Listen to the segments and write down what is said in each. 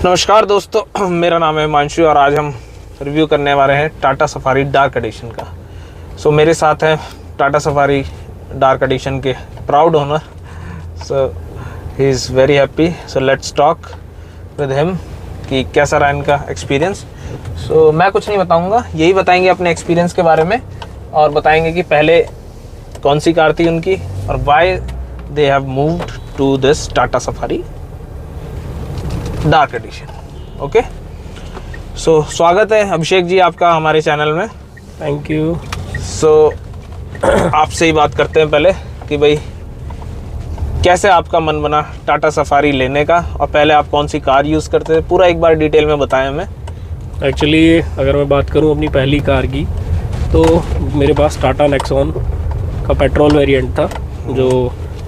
नमस्कार दोस्तों, मेरा नाम है हिमांशु और आज हम रिव्यू करने वाले हैं टाटा सफारी डार्क एडिशन का। सो मेरे साथ हैं टाटा सफारी डार्क एडिशन के proud owner. So he is very happy. So let's talk with him कि कैसा रहा इनका एक्सपीरियंस। सो मैं कुछ नहीं बताऊंगा, यही बताएंगे अपने एक्सपीरियंस के बारे में और बताएंगे कि पहले कौन सी कार थी उनकी और why they have moved to this Tata Safari dark edition. Okay, so स्वागत है अभिषेक जी आपका हमारे चैनल में। Thank you. सो आपसे ही बात करते हैं पहले कि भाई कैसे आपका मन बना टाटा सफारी लेने का और पहले आप कौन सी कार यूज़ करते थे, पूरा एक बार डिटेल में बताएं हमें। एक्चुअली अगर मैं बात करूं अपनी पहली कार की तो मेरे पास टाटा नेक्सॉन का पेट्रोल वेरिएंट था जो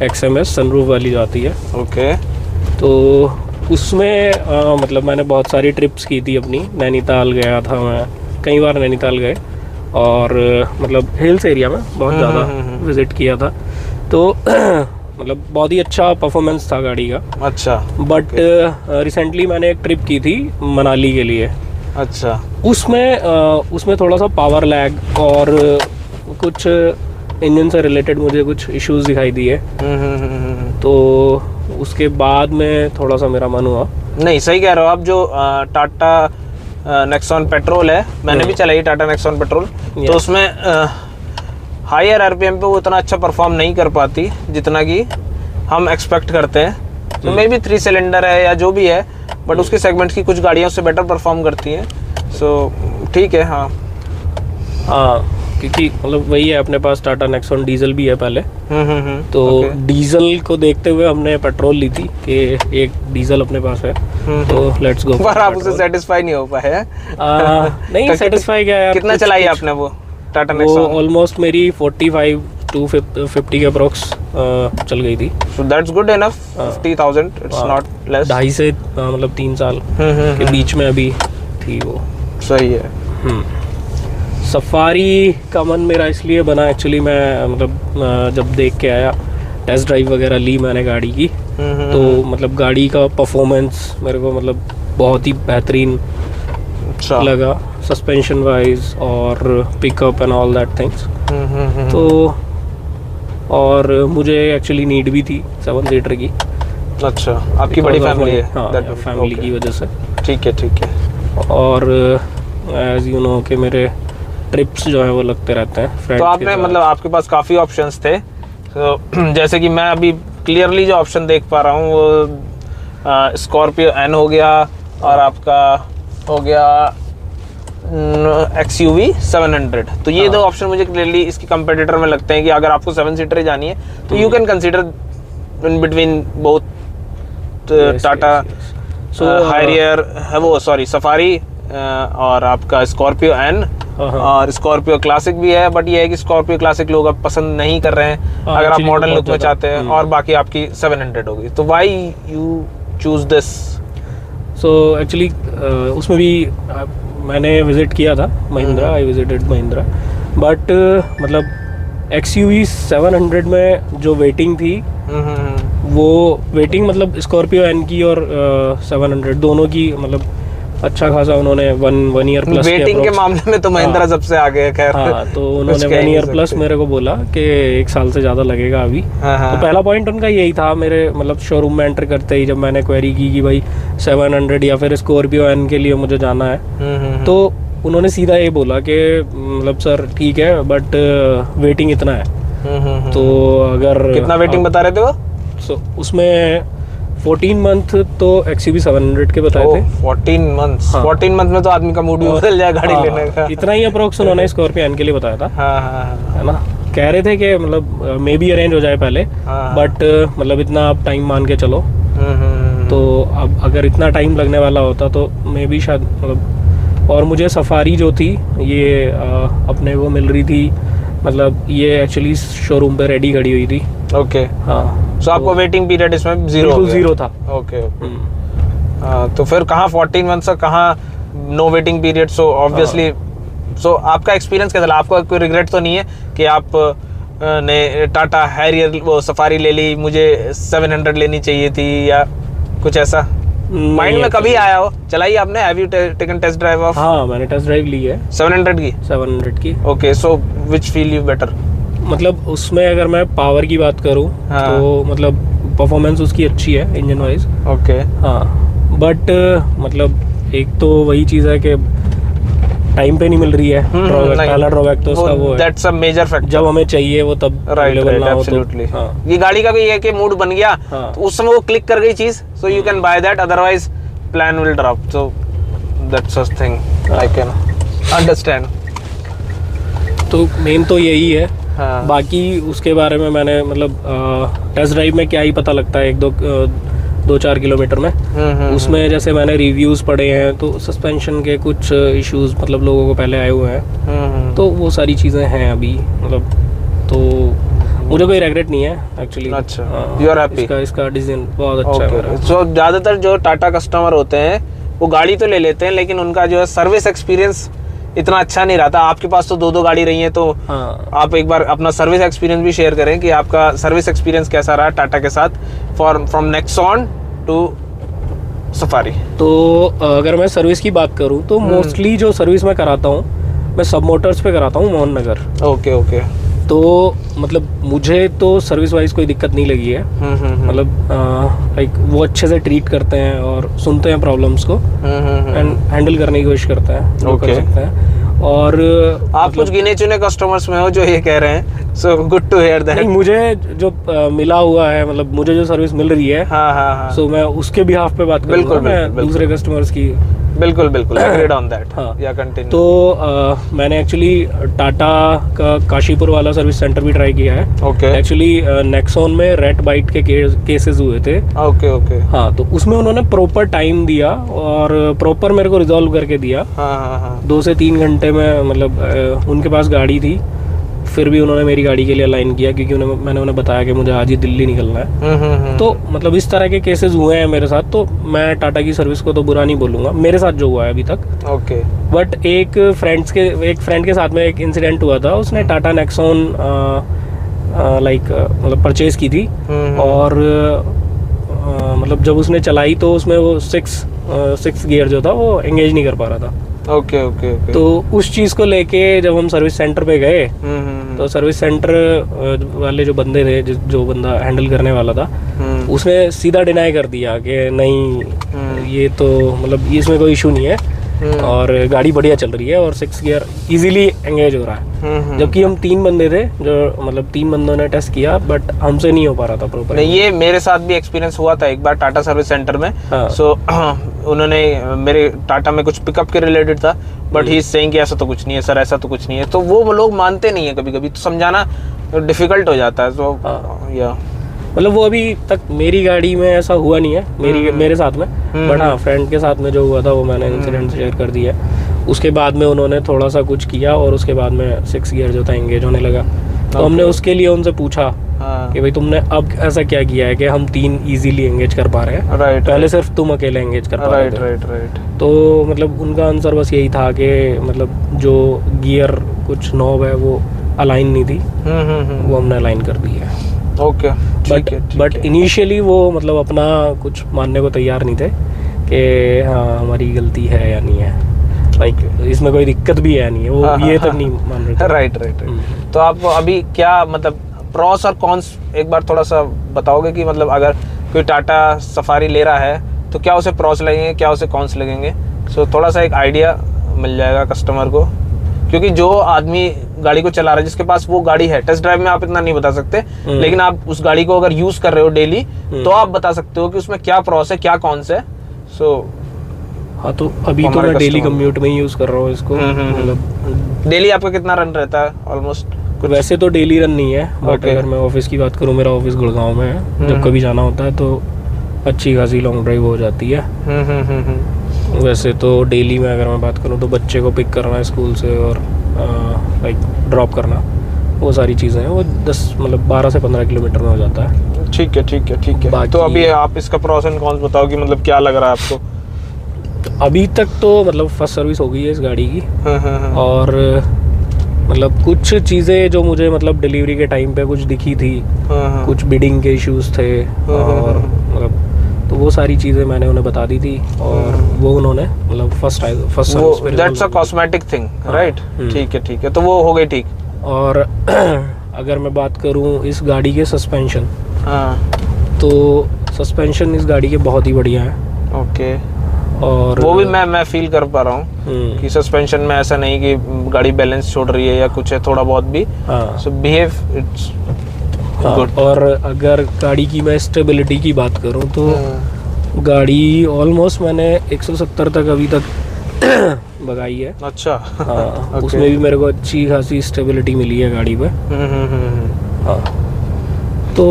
XMS सनरूफ वाली जो आती है। ओके। तो उसमें मतलब मैंने बहुत सारी ट्रिप्स की थी अपनी। नैनीताल गया था मैं, कई बार नैनीताल गए और मतलब हिल्स एरिया में बहुत ज़्यादा विज़िट किया था। तो मतलब बहुत ही अच्छा परफॉर्मेंस था गाड़ी का। अच्छा। बट रिसेंटली मैंने एक ट्रिप की थी मनाली के लिए। अच्छा। उसमें थोड़ा सा पावर लैग और कुछ इंजन से रिलेटेड मुझे कुछ इश्यूज दिखाई दिए। तो उसके बाद में थोड़ा सा मेरा मन हुआ। नहीं, सही कह रहे हो आप। जो टाटा नेक्सॉन पेट्रोल है, मैंने भी चलाई टाटा नेक्सॉन पेट्रोल, तो उसमें हायर RPM पे वो इतना अच्छा परफॉर्म नहीं कर पाती जितना कि हम एक्सपेक्ट करते हैं। तो मे बी 3 सिलेंडर है या जो भी है, बट उसके सेगमेंट्स की कुछ गाड़ियों से बेटर परफॉर्म करती हैं। सो ठीक है। हाँ क्योंकि मतलब वही है, अपने पास टाटा नेक्सॉन डीजल भी है पहले। तो डीजल को देखते हुए हमने पेट्रोल ली थी कि एक डीजल अपने पास है तो लेट्स गो। पर आप उससे सेटिस्फाई नहीं हो पाए? नहीं सेटिस्फाई क्या यार। कितना चलाई आपने वो टाटा नेक्सॉन? वो ऑलमोस्ट मेरी 45 to 50 के अप्रोक्स चल गई थी। So that's good enough. 50,000 it's not less. 2.5 से मतलब 3 साल के बीच में अभी थी वो। सही है। सफारी का मन मेरा इसलिए बना, एक्चुअली मैं मतलब जब देख के आया, टेस्ट ड्राइव वगैरह ली मैंने गाड़ी की, तो मतलब गाड़ी का परफॉर्मेंस मेरे को मतलब बहुत ही बेहतरीन लगा, सस्पेंशन वाइज और pickup and all that things. तो और मुझे एक्चुअली नीड भी थी 7 सीटर की। अच्छा, आपकी बड़ी फैमिली है? हाँ, फैमिली की वजह से। ठीक है। और एज यू नो कि मेरे ट्रिप्स जो है वो लगते रहते हैं। तो आपने मतलब आपके पास काफ़ी ऑप्शंस थे। तो जैसे कि मैं अभी क्लियरली जो ऑप्शन देख पा रहा हूँ वो स्कॉर्पियो N हो गया और आपका हो गया XUV 700। तो ये दो ऑप्शन मुझे क्लियरली इसकी कंपेटिटर में लगते हैं कि अगर आपको 7 सीटर ही जानी है तो you can consider in between both Tata Harrier वो सफारी और आपका स्कॉर्पियो N और स्कॉर्पियो क्लासिक भी है। बट ये है कि स्कॉर्पियो क्लासिक लोग अब पसंद नहीं कर रहे हैं अगर आप मॉडर्न लुक में चाहते हैं, और बाकी आपकी 700 होगी। तो why you choose this? So actually उसमें भी मैंने विजिट किया था Mahindra. I visited Mahindra, but मतलब XUV 700 में जो वेटिंग थी वो वेटिंग मतलब स्कॉर्पियो N की और 700 दोनों की मतलब अच्छा खासा उन्होंने 1 ईयर प्लस वेटिंग के मामले में तो महिंद्रा सबसे आगे है। खैर तो उन्होंने 1 ईयर प्लस मेरे को बोला कि 1 साल से ज़्यादा लगेगा अभी। तो पहला पॉइंट उनका यही था मेरे मतलब शोरूम में एंटर करते ही, जब मैंने क्वेरी की कि भाई 700 या फिर स्कॉर्पियो N के लिए मुझे जाना है, तो उन्होंने सीधा ये बोला कि मतलब सर ठीक है बट वेटिंग इतना है। तो अगर कितना वेटिंग बता रहे थे वो? उसमें 14 मंथ तो XUV 700 के बताए थे। 14 मंथ्स। हाँ। 14 मंथ में तो आदमी का मूड भी बदल जाए गाड़ी लेने का। इतना ही अप्रोक्स उन्होंने स्कॉर्पियो N के लिए बताया था। है ना, कह रहे थे कि मतलब मे बी अरेंज हो जाए पहले, बट मतलब इतना आप टाइम मान के चलो। तो अब अगर इतना टाइम लगने वाला होता तो मे बी शायद मतलब और मुझे सफारी जो थी ये अपने को मिल रही थी, मतलब ये एक्चुअली शोरूम पे रेडी खड़ी हुई थी। ओके। हाँ, सो आपको वेटिंग पीरियड इसमें जीरो बिल्कुल जीरो था। ओके। तो फिर कहाँ 14 मंथ्स कहाँ no waiting period? So obviously so आपका एक्सपीरियंस कैसा रहा? आपको कोई रिग्रेट तो नहीं है कि आप ने टाटा हैरियर वो सफारी ले ली, मुझे 700 लेनी चाहिए थी या कुछ ऐसा माइंड में कभी आया हो? चलाई आपने? Have you taken test drive off? हाँ, मैंने टेस्ट ड्राइव ली है 700 की। Okay, so which feel you better? मतलब उसमें अगर मैं पावर की बात करूँ तो मतलब परफॉर्मेंस उसकी अच्छी है इंजन वाइज। ओके। हाँ, बट मतलब एक तो वही चीज़ है कि टाइम पे नहीं मिल रही है। पहला ड्रॉबैक तो उसका वो है, दैट्स अ मेजर फैक्टर। जब हमें चाहिए वो तब अवेलेबल ना हो तो। हाँ। ये गाड़ी का भी है कि मूड बन गया तो उस समय वो क्लिक कर गई चीज, so you can by that, otherwise plan will drop. So that's a thing I can understand. तो मेन तो यही है। हाँ। बाकी उसके बारे में मैंने मतलब टेस्ट ड्राइव में क्या ही पता लगता है, 2-4 किलोमीटर में। उसमें जैसे मैंने रिव्यूज़ पढ़े हैं तो सस्पेंशन के कुछ इश्यूज मतलब लोगों को पहले आए हुए हैं, तो वो सारी चीज़ें हैं अभी मतलब। तो मुझे कोई रेग्रेट नहीं है एक्चुअली। अच्छा, यू आर हैप्पी? इसका डिज़ाइन बहुत अच्छा है। सो ज़्यादातर जो टाटा कस्टमर होते हैं वो गाड़ी तो ले लेते हैं, लेकिन उनका जो है सर्विस एक्सपीरियंस इतना अच्छा नहीं रहता। आपके पास तो 2 गाड़ी रही है, तो आप एक बार अपना सर्विस एक्सपीरियंस भी शेयर करें कि आपका सर्विस एक्सपीरियंस कैसा रहा टाटा के साथ फ्रॉम नेक्सॉन टू सफारी। तो अगर मैं सर्विस की बात करूं तो मोस्टली जो सर्विस मैं कराता हूं मैं सब मोटर्स पे कराता हूं, मोहन नगर। ओके। तो मतलब मुझे तो सर्विस वाइज कोई दिक्कत नहीं लगी है। मतलब लाइक वो अच्छे से ट्रीट करते हैं और सुनते हैं प्रॉब्लम्स को एंड हैंडल करने की कोशिश करते हैं, जो कर सकते हैं। और आप कुछ गिने चुने कस्टमर्स में हो जो ये कह रहे हैं, so good to hear that. नहीं, मुझे जो मिला हुआ है, मतलब मुझे जो सर्विस मिल रही है, हाँ, सो मैं उसके बिहाफ पे बात करूंगा, मैं दूसरे कस्टमर्स की। बिल्कुल एग्रीड ऑन दैट। हाँ, या कंटिन्यू। तो मैंने एक्चुअली टाटा का काशीपुर वाला सर्विस सेंटर भी ट्राई किया है। ओके। एक्चुअली नेक्सॉन में रेट बाइट के केसेस हुए थे। ओके। हाँ, तो उसमें उन्होंने प्रॉपर टाइम दिया और प्रॉपर मेरे को रिजॉल्व करके दिया। हाँ। 2 से 3 घंटे में, मतलब उनके पास गाड़ी थी, फिर भी उन्होंने मेरी गाड़ी के लिए अलाइन किया क्योंकि मैंने उन्हें बताया कि मुझे आज ही दिल्ली निकलना है। तो मतलब इस तरह के केसेस हुए हैं मेरे साथ, तो मैं टाटा की सर्विस को तो बुरा नहीं बोलूँगा, मेरे साथ जो हुआ है अभी तक। ओके। बट एक फ्रेंड के साथ में एक इंसिडेंट हुआ था। उसने टाटा नेक्सॉन लाइक मतलब परचेज की थी और मतलब जब उसने चलाई तो उसमें वो 6 गियर जो था वो एंगेज नहीं कर पा रहा था। ओके। तो उस चीज़ को लेके जब हम सर्विस सेंटर पे गए तो सर्विस सेंटर वाले जो बंदे थे, जो बंदा हैंडल करने वाला था, उसने सीधा डिनाई कर दिया कि नहीं, ये तो मतलब इसमें कोई इशू नहीं है और गाड़ी बढ़िया चल रही है और 6 गियर इजीली एंगेज हो रहा है। जबकि हम 3 बंदे थे, जो मतलब 3 बंदों ने टेस्ट किया, बट हमसे नहीं हो पा रहा था प्रॉपर। नहीं, ये मेरे साथ भी एक्सपीरियंस हुआ था एक बार टाटा सर्विस सेंटर में। सो उन्होंने मेरे टाटा में कुछ पिकअप के रिलेटेड था, बट ही सेइंग कि ऐसा तो कुछ नहीं है सर, ऐसा तो कुछ नहीं है। तो वो लोग मानते नहीं है, कभी तो समझाना डिफिकल्ट हो जाता है। तो या मतलब वो अभी तक मेरी गाड़ी में ऐसा हुआ नहीं है, मेरे साथ में। बट हाँ, फ्रेंड के साथ में जो हुआ था वो मैंने इंसिडेंट शेयर कर दिया। उसके बाद में उन्होंने थोड़ा सा कुछ किया और उसके बाद में 6 गियर जो था एंगेज होने लगा। तो हमने उसके लिए उनसे पूछा कि भाई तुमने अब ऐसा क्या किया है कि हम 3 इजीली एंगेज कर पा रहे हैं, पहले सिर्फ तुम अकेले एंगेज कर पा रहे थे। राइट। तो मतलब उनका आंसर बस यही था कि मतलब जो गियर कुछ नॉब है वो अलाइन नहीं थी, वो हमने अलाइन कर दी है। ओके। बट इनिशियली वो मतलब अपना कुछ मानने को तैयार नहीं थे कि हाँ हमारी गलती है या नहीं है, लाइक इसमें कोई दिक्कत भी है नहीं है, वो ये तक नहीं मान रहे थे। राइट। तो आप अभी क्या मतलब प्रॉस और कॉन्स एक बार थोड़ा सा बताओगे कि मतलब अगर कोई टाटा सफारी ले रहा है तो क्या उसे प्रॉस लगेंगे, क्या उसे कॉन्स लगेंगे? सो थोड़ा सा एक आइडिया मिल जाएगा कस्टमर को, क्योंकि जो आदमी गाड़ी को चला रहा है, जिसके पास वो गाड़ी है, टेस्ट ड्राइव में आप इतना नहीं बता सकते, लेकिन आप उस गाड़ी को अगर यूज कर रहे हो डेली तो आप बता सकते हो कि उसमें क्या प्रॉस है, क्या कॉन्स है। सो हाँ, तो अभी तो मैं डेली कम्यूट में ही यूज कर रहा हूँ इसको। मतलब डेली आपका कितना रन रहता है ऑलमोस्ट? वैसे तो डेली रन नहीं है, बट अगर मैं ऑफिस की बात करूँ, मेरा ऑफिस गुड़गांव में है, जब कभी जाना होता है तो अच्छी खासी लॉन्ग ड्राइव हो जाती है। वैसे तो डेली में अगर मैं बात करूँ तो बच्चे को पिक करना है स्कूल से और लाइक ड्रॉप करना, वो सारी चीज़ें हैं, वो 12 से 15 किलोमीटर में हो जाता है। ठीक है ठीक है ठीक है। तो अभी आप इसका प्रोस एंड कॉन्स बताओ कि मतलब क्या लग रहा है आपको? अभी तक तो मतलब फर्स्ट सर्विस हो गई है इस गाड़ी की। और मतलब कुछ चीज़ें जो मुझे मतलब डिलीवरी के टाइम पे कुछ दिखी थी, कुछ बिडिंग के इश्यूज थे और मतलब तो वो सारी चीज़ें मैंने उन्हें बता दी थी और वो उन्होंने मतलब फर्स्ट सर्विस पे that's a cosmetic thing, right? ठीक है, तो वो हो गई ठीक। और अगर मैं बात करूँ इस गाड़ी के सस्पेंशन, तो सस्पेंशन इस गाड़ी के बहुत ही बढ़िया है। ओके। और वो भी मैं फील कर पा रहा हूँ कि सस्पेंशन में ऐसा नहीं कि गाड़ी बैलेंस छोड़ रही है या कुछ है, थोड़ा बहुत भी। सो बिहेव इट्स गुड। और अगर गाड़ी की मैं स्टेबिलिटी की बात करूँ तो गाड़ी ऑलमोस्ट मैंने 170 तक अभी तक भगाई है। अच्छा। हाँ, उसमें भी मेरे को अच्छी खासी स्टेबिलिटी मिली है गाड़ी पे। हाँ, तो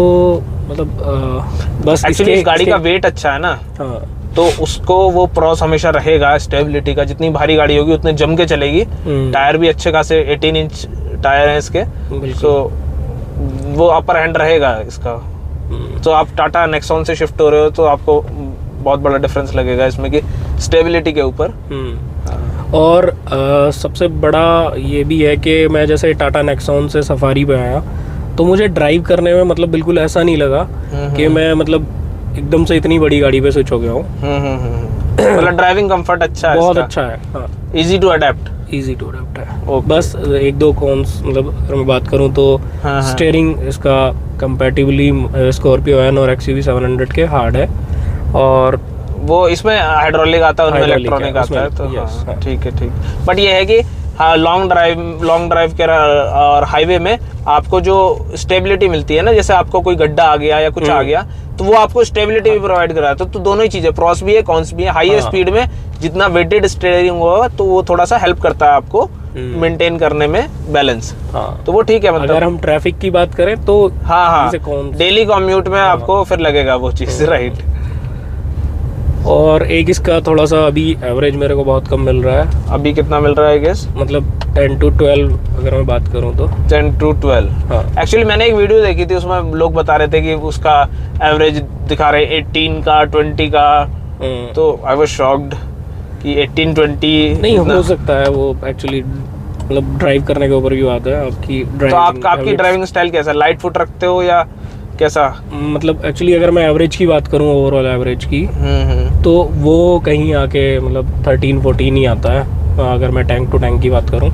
मतलब बस एक्चुअली इस गाड़ी का वेट अच्छा है ना। हाँ, तो उसको वो प्रॉस हमेशा रहेगा स्टेबिलिटी का। जितनी भारी गाड़ी होगी उतने जम के चलेगी। टायर भी अच्छे खासे 18 इंच टायर हैं इसके, तो वो अपर हैंड रहेगा इसका। तो आप टाटा नेक्सॉन से शिफ्ट हो रहे हो तो आपको बहुत बड़ा डिफरेंस लगेगा इसमें कि स्टेबिलिटी के ऊपर। और सबसे बड़ा ये भी है कि मैं जैसे टाटा नेक्सॉन से सफारी पे आया तो मुझे ड्राइव करने में मतलब बिल्कुल ऐसा नहीं लगा कि मैं मतलब एकदम से इतनी बड़ी गाड़ी पे स्विच हो गया हूँ। मतलब ड्राइविंग कंफर्ट अच्छा है, बहुत अच्छा है। हाँ, इजी टू अडेप्ट है। बस एक दो कॉन्स मतलब अगर मैं बात करूँ तो स्टीयरिंग इसका कंपैटिबली स्कॉर्पियो एन और XUV 700 के हार्ड है, और वो इसमें हाइड्रोलिक आता है, उनमें इलेक्ट्रॉनिक आता है। तो ठीक है ठीक। बट ये है कि हाँ, लॉन्ग ड्राइव के और हाईवे में आपको जो स्टेबिलिटी मिलती है ना, जैसे आपको कोई गड्ढा आ गया या कुछ आ गया तो वो आपको स्टेबिलिटी भी प्रोवाइड कराता है। तो दोनों ही चीजें, प्रॉस भी है कॉन्स भी है। हाई स्पीड में जितना वेटेड स्टीयरिंग होगा तो वो थोड़ा सा हेल्प करता है आपको मेंटेन करने में बैलेंस। तो वो ठीक है। मतलब अगर हम ट्रैफिक की बात करें तो हाँ, डेली कम्यूट में आपको फिर लगेगा वो चीज, राइट। और एक इसका थोड़ा सा अभी एवरेज मेरे को बहुत कम मिल रहा है। अभी कितना मिल रहा है गेस? मतलब 10 to 12 अगर मैं बात करूं तो 10 to 12। एक्चुअली मैंने एक वीडियो देखी थी, उसमें लोग बता रहे थे कि उसका एवरेज दिखा रहे 18 का 20 का। तो आई वाज शॉक्ड कि 18-20 नहीं हो सकता है। वो एक्चुअली मतलब ड्राइव करने के ऊपर भी बात है आपकी ड्राइविंग। तो आपकी ड्राइविंग स्टाइल कैसा, लाइट फुट रखते हो या कैसा? मतलब एक्चुअली अगर मैं एवरेज की बात करूं, ओवरऑल एवरेज की, तो वो कहीं आके मतलब 13-14 ही आता है अगर मैं टैंक टू टैंक की बात करूं।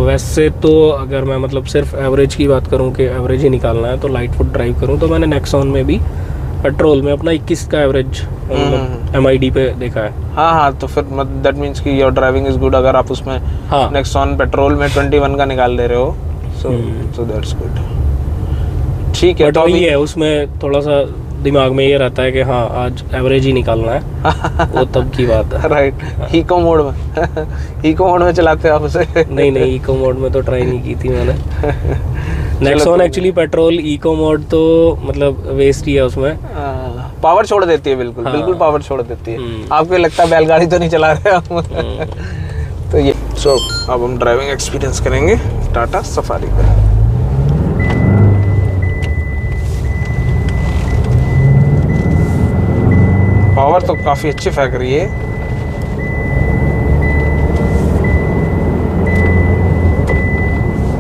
वैसे तो अगर मैं मतलब सिर्फ एवरेज की बात करूं कि एवरेज ही निकालना है तो लाइट फुट ड्राइव करूं तो मैंने नेक्सॉन में भी पेट्रोल में अपना 21 का एवरेज मतलब MID पे देखा है। हाँ, तो फिर दैट मींस कि योर ड्राइविंग इज गुड अगर आप उसमें नेक्सॉन पेट्रोल में 21 का निकाल दे रहे हो। सो दैट्स गुड, ठीक है। तो ये है, उसमें थोड़ा सा दिमाग में ये रहता है कि हाँ आज एवरेज ही निकालना है। वो तब की बात है, राइट। इको मोड में इको मोड में चलाते हो आप उसे? नहीं, इको मोड में तो ट्राई नहीं की थी मैंने। Nexon actually petrol eco mode तो मतलब वेस्ट ही है, उसमें पावर छोड़ देती है। बिल्कुल पावर छोड़ देती है। आपको लगता है बैलगाड़ी तो नहीं चला रहे आप? तो ये अब हम ड्राइविंग एक्सपीरियंस करेंगे टाटा सफारी का। पावर तो काफी अच्छी फेंक रही है।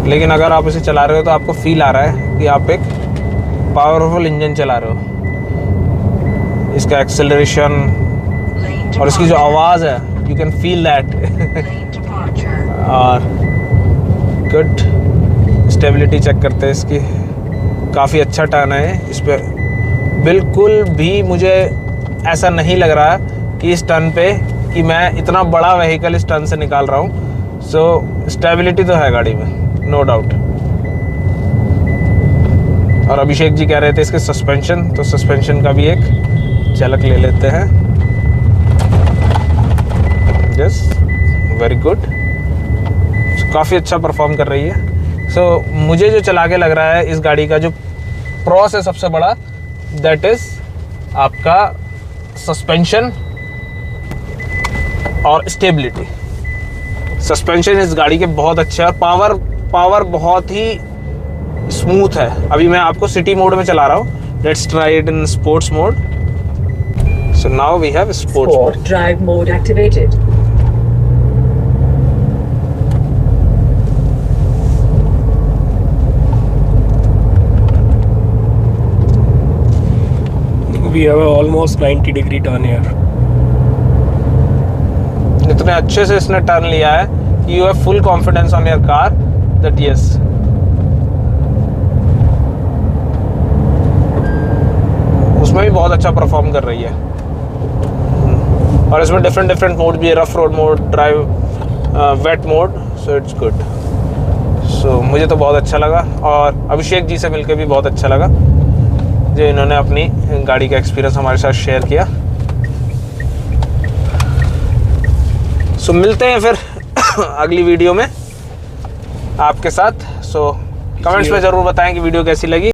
लेकिन अगर आप इसे चला रहे हो तो आपको फील आ रहा है कि आप एक पावरफुल इंजन चला रहे हो। इसका एक्सेलरेशन और इसकी जो आवाज़ है, यू कैन फील दैट। और गुड स्टेबिलिटी चेक करते हैं इसकी, काफ़ी अच्छा टर्न है इस पर। बिल्कुल भी मुझे ऐसा नहीं लग रहा कि इस टर्न पे कि मैं इतना बड़ा व्हीकल इस टर्न से निकाल रहा हूँ। सो स्टेबिलिटी तो है गाड़ी में, नो डाउट। और अभिषेक जी कह रहे थे इसके सस्पेंशन, तो सस्पेंशन का भी एक झलक ले लेते हैं। यस, वेरी गुड, काफ़ी अच्छा परफॉर्म कर रही है। सो मुझे जो चला के लग रहा है इस गाड़ी का जो प्रॉस है सबसे बड़ा, दैट इज़ आपका सस्पेंशन और स्टेबिलिटी। सस्पेंशन इस गाड़ी के बहुत अच्छे हैं और पावर बहुत ही स्मूथ है। अभी मैं आपको सिटी मोड में चला रहा हूँ। Let's try it in sports mode. So now we have sports mode. Drive mode activated. We have almost 90 degree turn here. इतने अच्छे से इसने टर्न लिया है कि you have full confidence on your car that yes. उसमें भी बहुत अच्छा परफॉर्म कर रही है। और इसमें डिफरेंट मोड भी है, rough road mode, drive, wet mode, so it's good. So मुझे तो बहुत अच्छा लगा और अभिषेक जी से मिलकर भी बहुत अच्छा लगा, जो इन्होंने अपनी गाड़ी का एक्सपीरियंस हमारे साथ शेयर किया। सो मिलते हैं फिर अगली वीडियो में आपके साथ। सो कमेंट्स में ज़रूर बताएं कि वीडियो कैसी लगी।